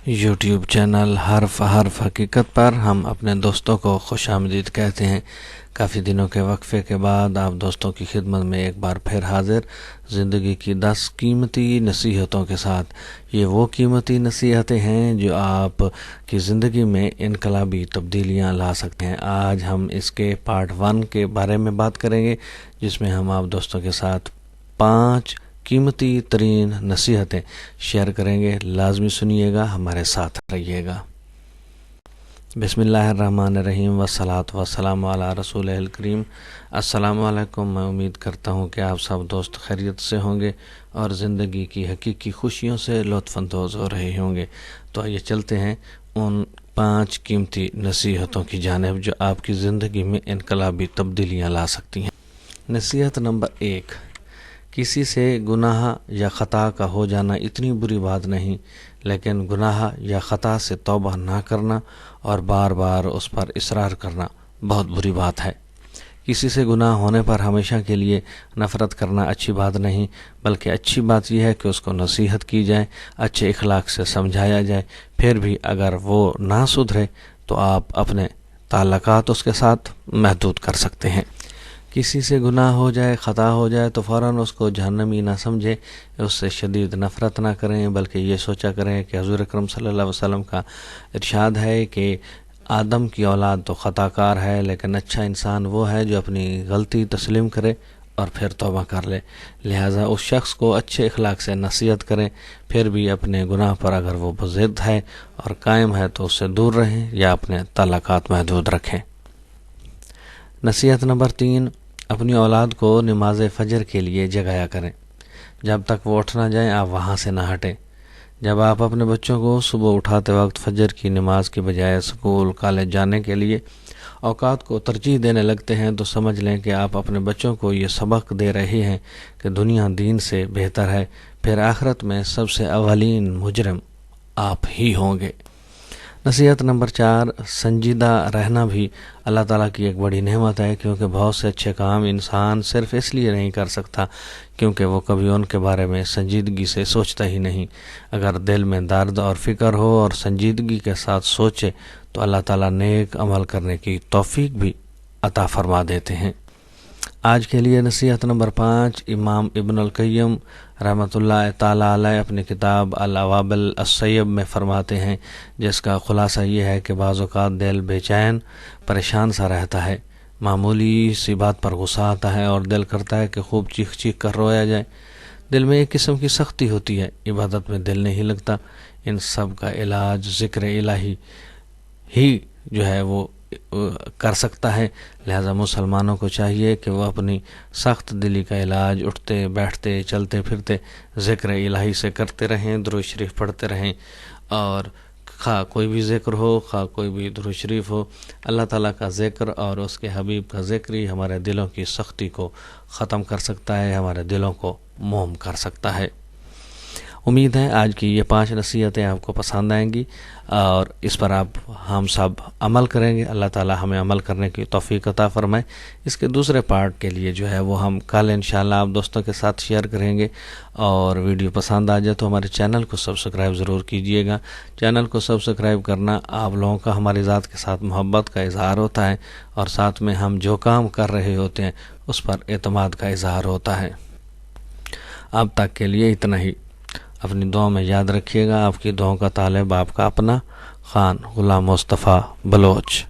YouTube channel حرف حقیقت پر ہم اپنے دوستوں کو خوش آمدید کہتے ہیں۔ کافی دنوں کے وقفے کے بعد آپ دوستوں کی خدمت میں ایک بار پھر حاضر، زندگی کی 10 قیمتی نصیحتوں کے ساتھ۔ یہ وہ قیمتی نصیحتیں ہیں جو آپ کی زندگی میں انقلابی تبدیلیاں لا سکتے ہیں۔ آج ہم اس کے پارٹ 1 کے بارے میں بات کریں گے، جس میں ہم آپ دوستوں کے ساتھ 5 قیمتی ترین نصیحتیں شیئر کریں گے۔ لازمی سنیے گا، ہمارے ساتھ رہیے گا۔ بسم اللہ الرحمن الرحیم والصلاۃ والسلام علی رسول الکریم۔ السلام علیکم۔ میں امید کرتا ہوں کہ آپ سب دوست خیریت سے ہوں گے اور زندگی کی حقیقی خوشیوں سے لطف اندوز ہو رہے ہوں گے۔ تو آئیے چلتے ہیں ان 5 قیمتی نصیحتوں کی جانب جو آپ کی زندگی میں انقلابی تبدیلیاں لا سکتی ہیں۔ نصیحت نمبر 1، کسی سے گناہ یا خطا کا ہو جانا اتنی بری بات نہیں، لیکن گناہ یا خطا سے توبہ نہ کرنا اور بار بار اس پر اصرار کرنا بہت بری بات ہے۔ کسی سے گناہ ہونے پر ہمیشہ کے لیے نفرت کرنا اچھی بات نہیں، بلکہ اچھی بات یہ ہے کہ اس کو نصیحت کی جائے، اچھے اخلاق سے سمجھایا جائے۔ پھر بھی اگر وہ نہ سدھرے تو آپ اپنے تعلقات اس کے ساتھ محدود کر سکتے ہیں۔ کسی سے گناہ ہو جائے، خطا ہو جائے تو فوراً اس کو جہنمی نہ سمجھے، اس سے شدید نفرت نہ کریں، بلکہ یہ سوچا کریں کہ حضور اکرم صلی اللہ علیہ وسلم کا ارشاد ہے کہ آدم کی اولاد تو خطا کار ہے، لیکن اچھا انسان وہ ہے جو اپنی غلطی تسلیم کرے اور پھر توبہ کر لے۔ لہٰذا اس شخص کو اچھے اخلاق سے نصیحت کریں، پھر بھی اپنے گناہ پر اگر وہ بضد ہے اور قائم ہے تو اس سے دور رہیں یا اپنے تعلقات محدود رکھیں۔ نصیحت نمبر 3، اپنی اولاد کو نماز فجر کے لیے جگایا کریں۔ جب تک وہ اٹھ نہ جائیں آپ وہاں سے نہ ہٹیں۔ جب آپ اپنے بچوں کو صبح اٹھاتے وقت فجر کی نماز کی بجائے اسکول کالج جانے کے لیے اوقات کو ترجیح دینے لگتے ہیں تو سمجھ لیں کہ آپ اپنے بچوں کو یہ سبق دے رہے ہیں کہ دنیا دین سے بہتر ہے، پھر آخرت میں سب سے اولین مجرم آپ ہی ہوں گے۔ نصیحت نمبر 4، سنجیدہ رہنا بھی اللہ تعالیٰ کی ایک بڑی نعمت ہے، کیونکہ بہت سے اچھے کام انسان صرف اس لیے نہیں کر سکتا کیونکہ وہ کبھی ان کے بارے میں سنجیدگی سے سوچتا ہی نہیں۔ اگر دل میں درد اور فکر ہو اور سنجیدگی کے ساتھ سوچے تو اللہ تعالیٰ نیک عمل کرنے کی توفیق بھی عطا فرما دیتے ہیں۔ آج کے لیے نصیحت نمبر 5، امام ابن القیم رحمۃ اللہ تعالیٰ علیہ اپنی کتاب الوابل الصیب میں فرماتے ہیں، جس کا خلاصہ یہ ہے کہ بعض اوقات دل بے چین پریشان سا رہتا ہے، معمولی سی بات پر غصہ آتا ہے اور دل کرتا ہے کہ خوب چیخ چیخ کر رویا جائے۔ دل میں ایک قسم کی سختی ہوتی ہے، عبادت میں دل نہیں لگتا۔ ان سب کا علاج ذکر الہی ہی جو ہے وہ کر سکتا ہے۔ لہذا مسلمانوں کو چاہیے کہ وہ اپنی سخت دلی کا علاج اٹھتے بیٹھتے چلتے پھرتے ذکر الہی سے کرتے رہیں، درود شریف پڑھتے رہیں، اور خواہ کوئی بھی ذکر ہو خواہ کوئی بھی درود شریف ہو، اللہ تعالیٰ کا ذکر اور اس کے حبیب کا ذکر ہی ہمارے دلوں کی سختی کو ختم کر سکتا ہے، ہمارے دلوں کو موم کر سکتا ہے۔ امید ہے آج کی یہ 5 نصیحتیں آپ کو پسند آئیں گی اور اس پر ہم سب عمل کریں گے۔ اللہ تعالی ہمیں عمل کرنے کی توفیق عطا فرمائے۔ اس کے دوسرے پارٹ کے لیے جو ہے وہ ہم کل انشاءاللہ آپ دوستوں کے ساتھ شیئر کریں گے، اور ویڈیو پسند آ جائے تو ہمارے چینل کو سبسکرائب ضرور کیجیے گا۔ چینل کو سبسکرائب کرنا آپ لوگوں کا ہماری ذات کے ساتھ محبت کا اظہار ہوتا ہے، اور ساتھ میں ہم جو کام کر رہے ہوتے ہیں اس پر اعتماد کا اظہار ہوتا ہے۔ اب تک کے لیے اتنا ہی۔ اپنی دعاؤں میں یاد رکھیے گا۔ آپ کی دعاؤں کا طالب آپ کا اپنا خان غلام مصطفیٰ بلوچ۔